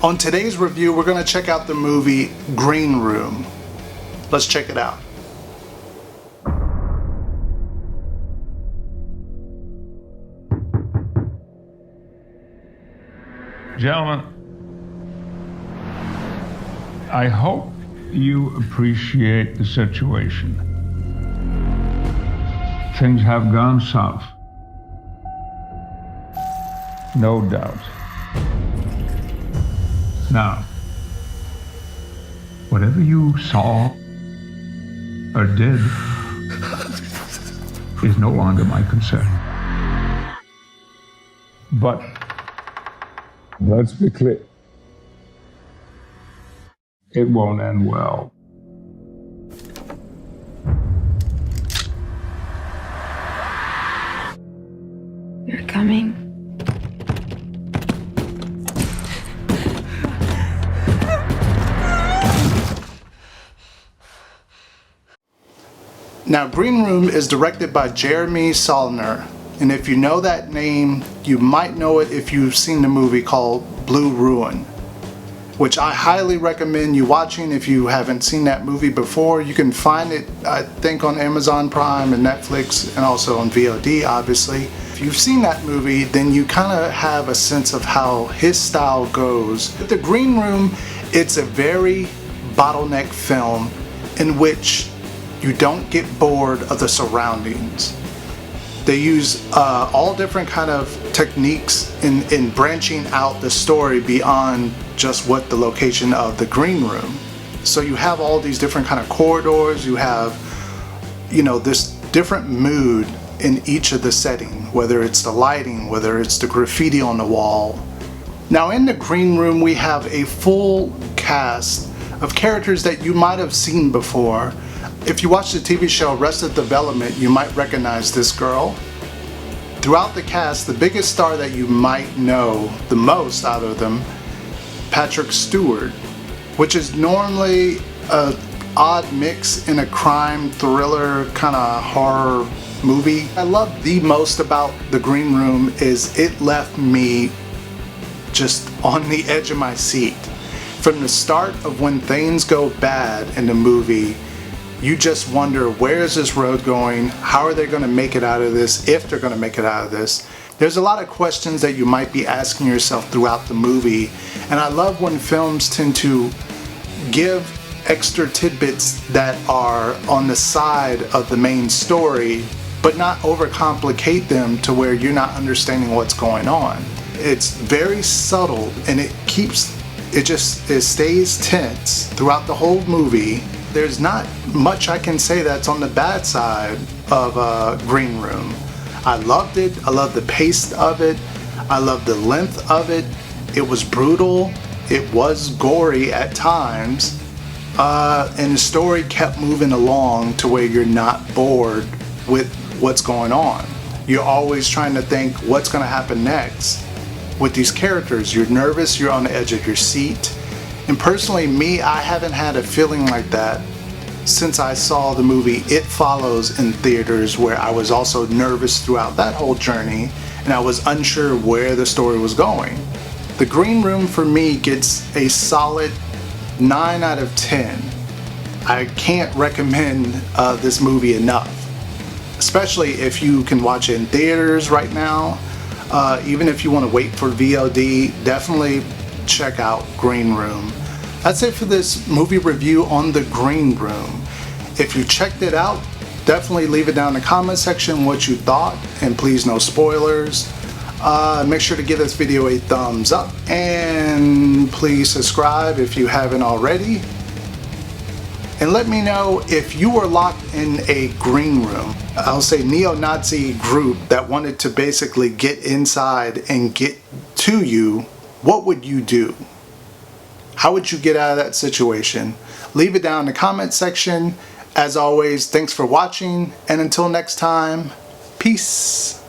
On today's review, we're going to check out the movie Green Room. Let's check it out. Gentlemen, I hope you appreciate the situation. Things have gone south. No doubt. Now, whatever you saw or did is no longer my concern. But let's be clear. It won't end well. You're coming. Now, Green Room is directed by Jeremy Saulnier, and if you know that name, you might know it if you've seen the movie called Blue Ruin, which I highly recommend you watching if you haven't seen that movie before. You can find it, I think, on Amazon Prime and Netflix, and also on VOD, obviously. If you've seen that movie, then you kind of have a sense of how his style goes. With The Green Room, it's a very bottleneck film in which you don't get bored of the surroundings. They use all different kind of techniques in branching out the story beyond just what the location of the green room. So you have all these different kind of corridors, you have, you know, this different mood in each of the setting, whether it's the lighting, whether it's the graffiti on the wall. Now in the green room we have a full cast of characters that you might have seen before. If you watch the TV show Arrested Development, you might recognize this girl. Throughout the cast, the biggest star that you might know the most out of them, Patrick Stewart, which is normally an odd mix in a crime thriller kind of horror movie. I love the most about The Green Room is it left me just on the edge of my seat. From the start of when things go bad in the movie, you just wonder, where is this road going? How are they going to make it out of this, if they're going to make it out of this? There's a lot of questions that you might be asking yourself throughout the movie, and I love when films tend to give extra tidbits that are on the side of the main story, but not overcomplicate them to where you're not understanding what's going on. It's very subtle, and it stays tense throughout the whole movie. There's not much I can say that's on the bad side of Green Room. I loved it. I loved the pace of it. I loved the length of it. It was brutal. It was gory at times. And the story kept moving along to where you're not bored with what's going on. You're always trying to think what's going to happen next with these characters. You're nervous. You're on the edge of your seat. And personally, me, I haven't had a feeling like that since I saw the movie It Follows in theaters, where I was also nervous throughout that whole journey and I was unsure where the story was going. The Green Room for me gets a solid 9 out of 10. I can't recommend this movie enough, especially if you can watch it in theaters right now. Even if you want to wait for VOD, definitely check out Green Room. That's it for this movie review on The Green Room. If you checked it out, definitely leave it down in the comment section what you thought, and please no spoilers. Make sure to give this video a thumbs up, and please subscribe if you haven't already. And let me know if you were locked in a green room, I'll say neo-Nazi group that wanted to basically get inside and get to you, what would you do? How would you get out of that situation? Leave it down in the comment section. As always, thanks for watching, and until next time, peace.